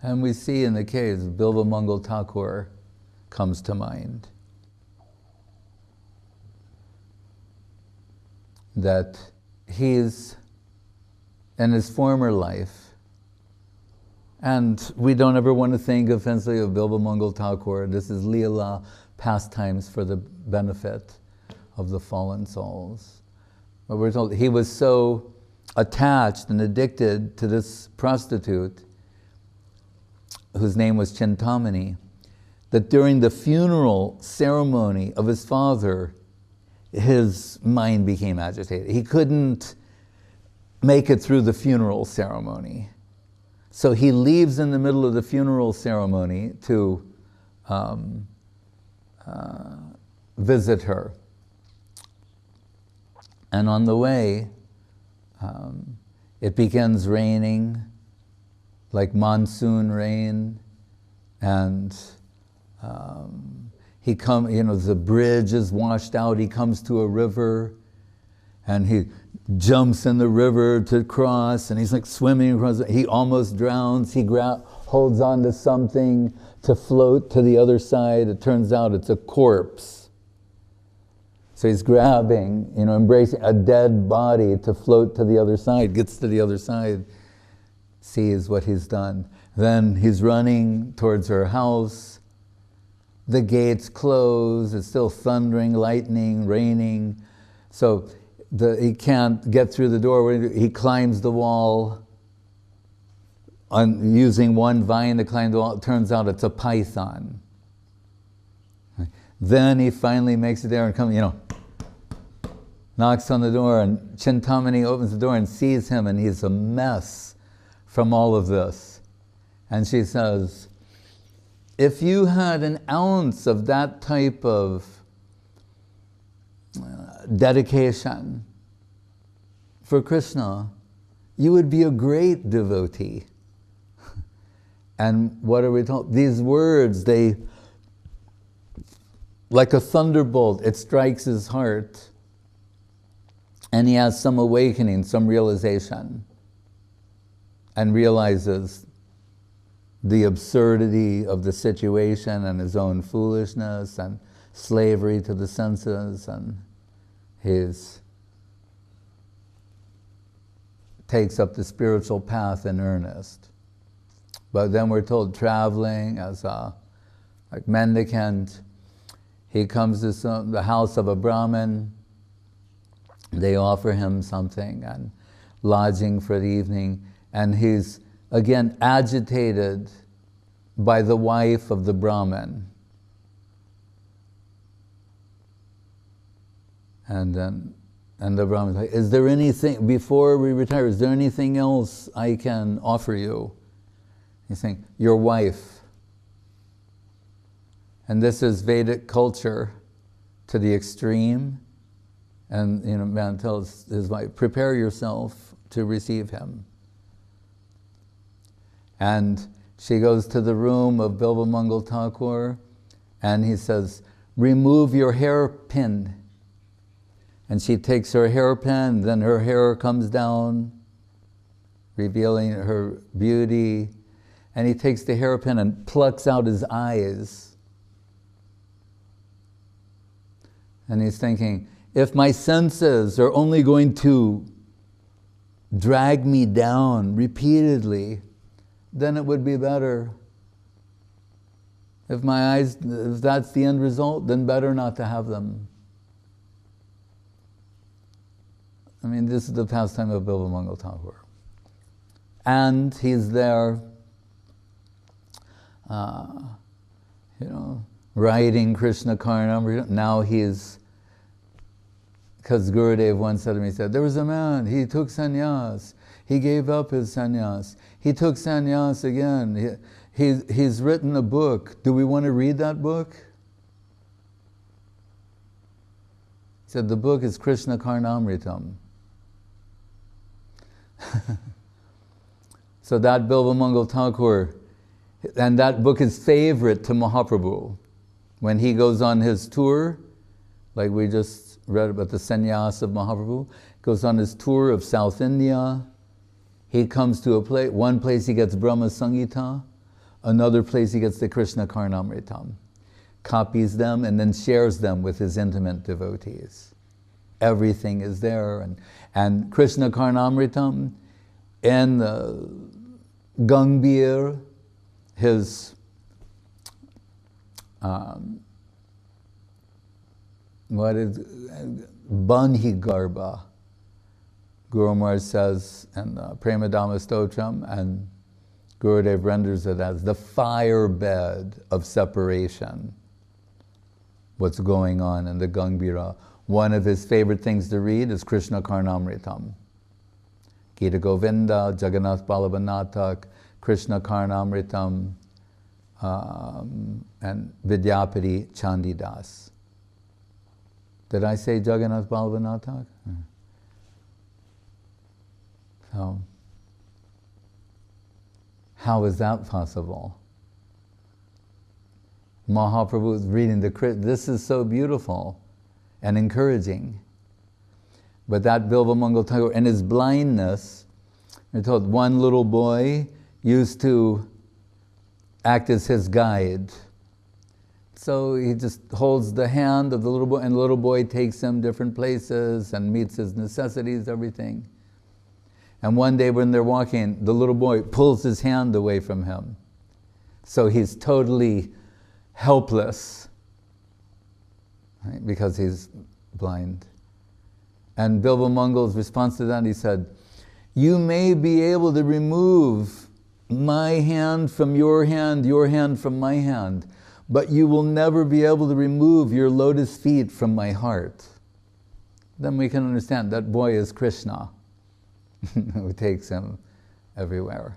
And we see in the case, Bilvamangal Thakur comes to mind. That he's in his former life, and we don't ever want to think offensively of Bilvamangal Thakur. This is Leela, pastimes for the benefit of the fallen souls. But we're told he was so attached and addicted to this prostitute, whose name was Chintamani, that during the funeral ceremony of his father, his mind became agitated. He couldn't make it through the funeral ceremony. So he leaves in the middle of the funeral ceremony to visit her. And on the way, it begins raining, like monsoon rain, and he the bridge is washed out, he comes to a river, and he jumps in the river to cross, and he's like swimming across, he almost drowns, he holds on to something to float to the other side. It turns out it's a corpse. So he's grabbing, embracing a dead body to float to the other side, gets to the other side, sees what he's done. Then he's running towards her house. The gates close, it's still thundering, lightning, raining. So he can't get through the door. He climbs the wall, using one vine to climb the wall. It turns out it's a python. Then he finally makes it there and comes, knocks on the door, and Chintamani opens the door and sees him, and he's a mess from all of this. And she says, if you had an ounce of that type of dedication for Krishna, you would be a great devotee. And what are we told? These words, they, like a thunderbolt, it strikes his heart, and he has some awakening, some realization, and realizes the absurdity of the situation and his own foolishness and slavery to the senses, and takes up the spiritual path in earnest. But then we're told, traveling as a mendicant, he comes to the house of a Brahmin. They offer him something and lodging for the evening, and he's again agitated by the wife of the Brahmin. And the Brahmin is like, is there anything, before we retire, is there anything else I can offer you? He's saying, your wife. And this is Vedic culture to the extreme. And man tells his wife, prepare yourself to receive him. And she goes to the room of Bilvamangal Thakur, and he says, remove your hairpin. And she takes her hairpin, then her hair comes down, revealing her beauty. And he takes the hairpin and plucks out his eyes. And he's thinking, if my senses are only going to drag me down repeatedly, then it would be better. If my eyes, if that's the end result, then better not to have them. I mean, this is the pastime of Bilvamangal Thakur. And he's there, writing Krishna Karnamrita. Now he's, because Gurudev once said to me, he said, there was a man, he took sannyas. He gave up his sannyas. He took sannyas again. He's written a book. Do we want to read that book? He said, the book is Krishna Karnamritam. So that Bilvamangal Thakur, and that book is favorite to Mahaprabhu. When he goes on his tour, like we just read about the sannyas of Mahaprabhu, goes on his tour of South India. He comes to one place he gets Brahma Sangita, Another place he gets the Krishna Karnamritam, copies them and then shares them with his intimate devotees. Everything is there. And Krishna Karnamritam in Gangbir, his Banhi Garba, Guru Maharaj says in Premadama Stotram, and Gurudev renders it as the firebed of separation. What's going on in the Gangbira. One of his favorite things to read is Krishna Karnamritam. Gita Govinda, Jagannath Balabhanatak, Krishna Karnamritam, and Vidyapati Chandidas. Did I say Jagannath Balabhanatak? So, how is that possible? Mahaprabhu is reading this is so beautiful and encouraging. But that Bilvamangal Thakur, in his blindness, we're told one little boy used to act as his guide. So he just holds the hand of the little boy, and the little boy takes him different places and meets his necessities, everything. And one day when they're walking, the little boy pulls his hand away from him. So he's totally helpless, right? Because he's blind. And Bilvamangal's response to that, he said, "You may be able to remove my hand from your hand from my hand, but you will never be able to remove your lotus feet from my heart." Then we can understand that boy is Krishna, who takes him everywhere.